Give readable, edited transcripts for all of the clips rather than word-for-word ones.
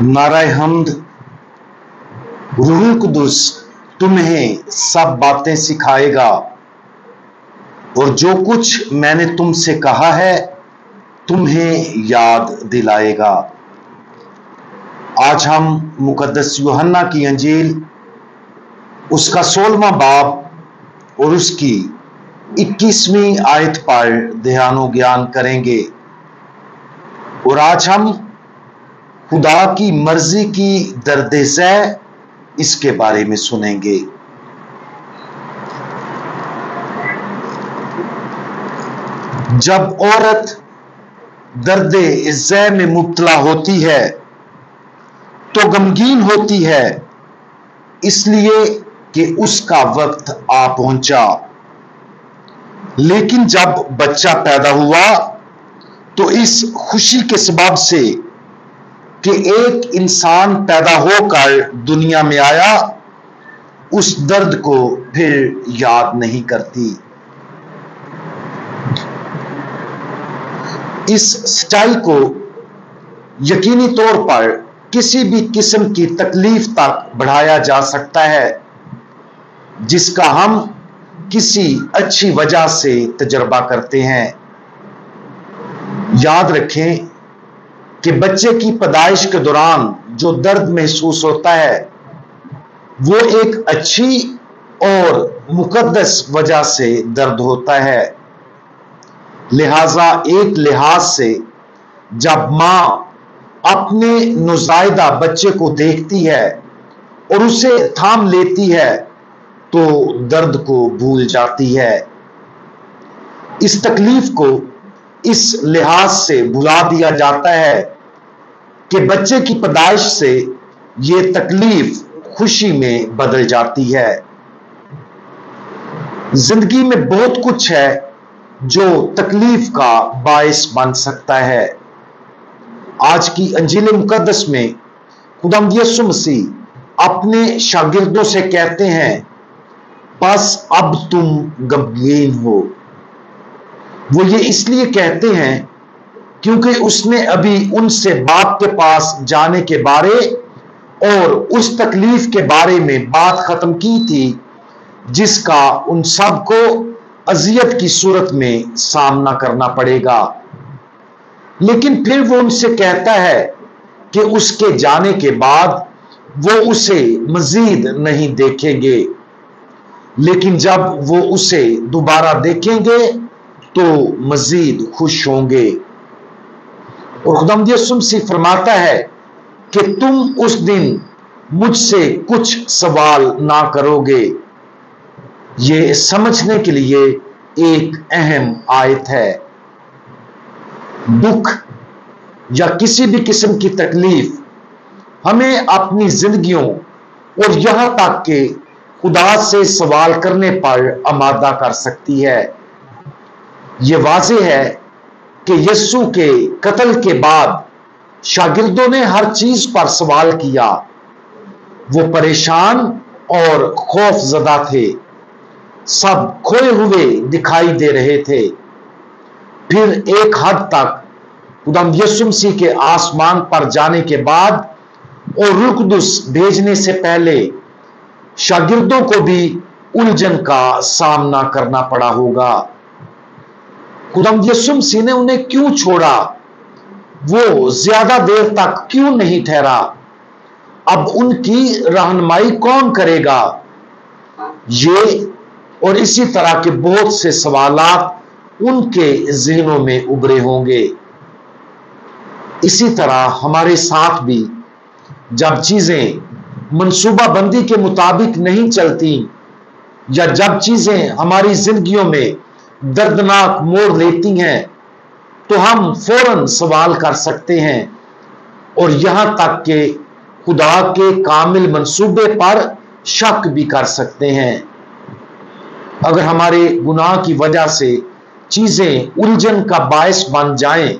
नाराए हम्द। रूहुल कुदुस तुम्हें सब बातें सिखाएगा और जो कुछ मैंने तुमसे कहा है तुम्हें याद दिलाएगा। आज हम मुकद्दस यूहन्ना की अंजील उसका 16वां बाब और उसकी 21वीं आयत पर ध्यान ज्ञान करेंगे और आज हम खुदा की मर्जी की दर्द-ए-ज़ह इसके बारे में सुनेंगे। जब औरत दर्द-ए-ज़ह में मुब्तला होती है तो गमगीन होती है, इसलिए कि उसका वक्त आ पहुंचा। लेकिन जब बच्चा पैदा हुआ तो इस खुशी के सबब से कि एक इंसान पैदा होकर दुनिया में आया, उस दर्द को फिर याद नहीं करती। इस सच्चाई को यकीनी तौर पर किसी भी किस्म की तकलीफ तक बढ़ाया जा सकता है जिसका हम किसी अच्छी वजह से तजर्बा करते हैं। याद रखें कि बच्चे की पैदाइश के दौरान जो दर्द महसूस होता है वो एक अच्छी और मुकद्दस वजह से दर्द होता है। लिहाजा एक लिहाज से जब मां अपने नौज़ायदा बच्चे को देखती है और उसे थाम लेती है तो दर्द को भूल जाती है। इस तकलीफ को इस लिहाज से भुला दिया जाता है कि बच्चे की पैदाइश से ये तकलीफ खुशी में बदल जाती है। जिंदगी में बहुत कुछ है जो तकलीफ का बायस बन सकता है। आज की अंजील मुकद्दस में खुदावंद यीशु मसीह अपने शागिर्दों से कहते हैं, बस अब तुम गमगीन हो। वो ये इसलिए कहते हैं क्योंकि उसने अभी उनसे बाप के पास जाने के बारे और उस तकलीफ के बारे में बात खत्म की थी जिसका उन सबको अजियत की सूरत में सामना करना पड़ेगा। लेकिन फिर वो उनसे कहता है कि उसके जाने के बाद वो उसे मजीद नहीं देखेंगे, लेकिन जब वो उसे दोबारा देखेंगे तो मजीद खुश होंगे। और खुदावंद यीशु मसीह फरमाता है कि तुम उस दिन मुझसे कुछ सवाल ना करोगे। ये समझने के लिए एक अहम आयत है। दुख या किसी भी किस्म की तकलीफ हमें अपनी जिंदगियों और यहां तक कि खुदा से सवाल करने पर आमादा कर सकती है। यह वाज़ेह है कि यीशु के कत्ल के बाद शागिर्दों ने हर चीज पर सवाल किया। वो परेशान और खौफजदा थे, सब खोए हुए दिखाई दे रहे थे। फिर एक हद तक खुदावंद यीशु मसीह के आसमान पर जाने के बाद और रूह कुदुस भेजने से पहले शागिर्दों को भी उलझन का सामना करना पड़ा होगा। खुदावंद यीशु मसीह ने उन्हें क्यों छोड़ा? वो ज्यादा देर तक क्यों नहीं ठहरा? अब उनकी रहनुमाई कौन करेगा? ये और इसी तरह के बहुत से सवालात उनके ज़हनों में उभरे होंगे। इसी तरह हमारे साथ भी जब चीजें मंसूबाबंदी के मुताबिक नहीं चलती या जब चीजें हमारी जिंदगियों में दर्दनाक मोड़ लेती हैं तो हम फौरन सवाल कर सकते हैं और यहां तक कि खुदा के कामिल मंसूबे पर शक भी कर सकते हैं। अगर हमारे गुनाह की वजह से चीजें उलझन का बायस बन जाएं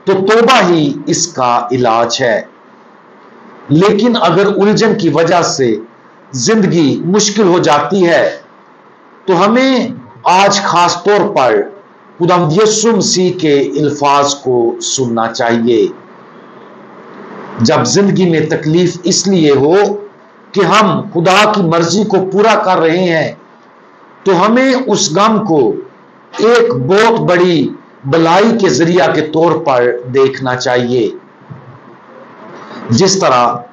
तो तौबा ही इसका इलाज है। लेकिन अगर उलझन की वजह से जिंदगी मुश्किल हो जाती है तो हमें आज खास तौर पर खुदावंद यीशु मसीह के अल्फाज को सुनना चाहिए। जब जिंदगी में तकलीफ इसलिए हो कि हम खुदा की मर्जी को पूरा कर रहे हैं, तो हमें उस गम को एक बहुत बड़ी भलाई के जरिया के तौर पर देखना चाहिए। जिस तरह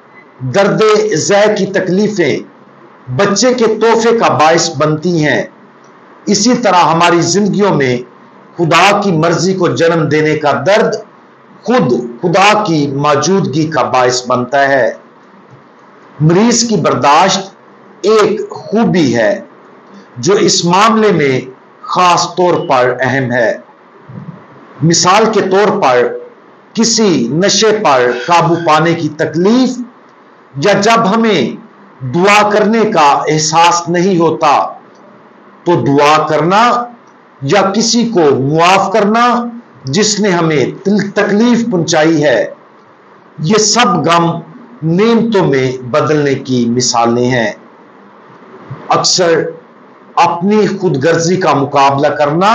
दर्दे ज़ै की तकलीफें बच्चे के तोहफे का बायस बनती हैं, इसी तरह हमारी जिंदगियों में खुदा की मर्जी को जन्म देने का दर्द खुद खुदा की मौजूदगी का बायस बनता है। मरीज की बर्दाश्त एक खूबी है जो इस मामले में खास तौर पर अहम है। मिसाल के तौर पर किसी नशे पर काबू पाने की तकलीफ, या जब हमें दुआ करने का एहसास नहीं होता तो दुआ करना, या किसी को मुआफ करना जिसने हमें तकलीफ पहुंचाई है, ये सब गम नेमतों में बदलने की मिसालें हैं। अक्सर अपनी खुदगर्जी का मुकाबला करना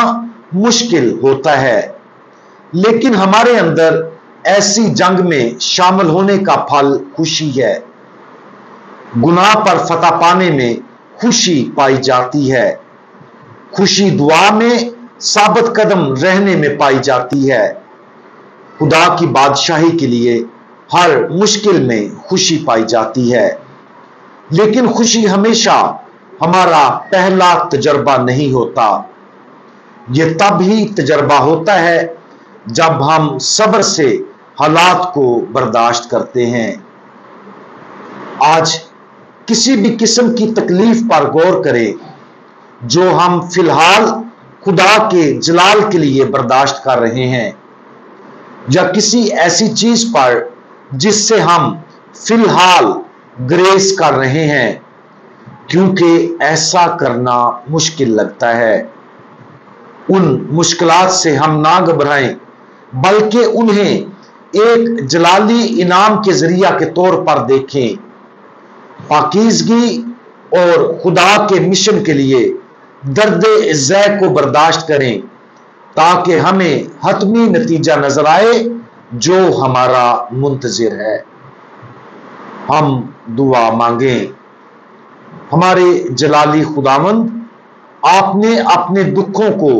मुश्किल होता है, लेकिन हमारे अंदर ऐसी जंग में शामिल होने का फल खुशी है। गुनाह पर फतह पाने में खुशी पाई जाती है। खुशी दुआ में साबित कदम रहने में पाई जाती है। खुदा की बादशाही के लिए हर मुश्किल में खुशी पाई जाती है, लेकिन खुशी हमेशा हमारा पहला तजर्बा नहीं होता। यह तब ही तजर्बा होता है जब हम सब्र से हालात को बर्दाश्त करते हैं। आज किसी भी किस्म की तकलीफ पर गौर करें जो हम फिलहाल खुदा के जलाल के लिए बर्दाश्त कर रहे हैं, या किसी ऐसी चीज पर जिससे हम फिलहाल ग्रेस कर रहे हैं, क्योंकि ऐसा करना मुश्किल लगता है। उन मुश्किलात से हम ना घबराएं, बल्कि उन्हें एक जलाली इनाम के जरिया के तौर पर देखें। पाकीज़गी और खुदा के मिशन के लिए दर्दे ज़ै को बर्दाश्त करें, ताकि हमें हतमी नतीजा नजर आए जो हमारा मुंतजिर है। हम दुआ मांगें। हमारे जलाली खुदावंद, आपने अपने दुखों को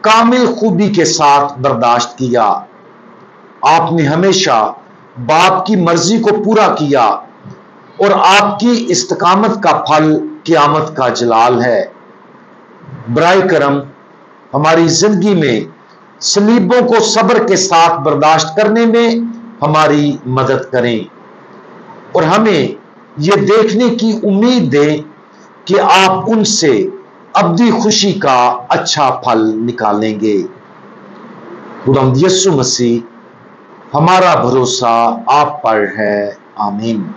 कामिल खूबी के साथ बर्दाश्त किया। आपने हमेशा बाप की मर्जी को पूरा किया, और आपकी इस्तकामत का फल क़यामत का जलाल है। बराए करम हमारी जिंदगी में सलीबों को सब्र के साथ बर्दाश्त करने में हमारी मदद करें, और हमें यह देखने की उम्मीद दें कि आप उनसे अब्दी खुशी का अच्छा फल निकालेंगे। खुदावंद यीशु मसीह, हमारा भरोसा आप पर है। आमीन।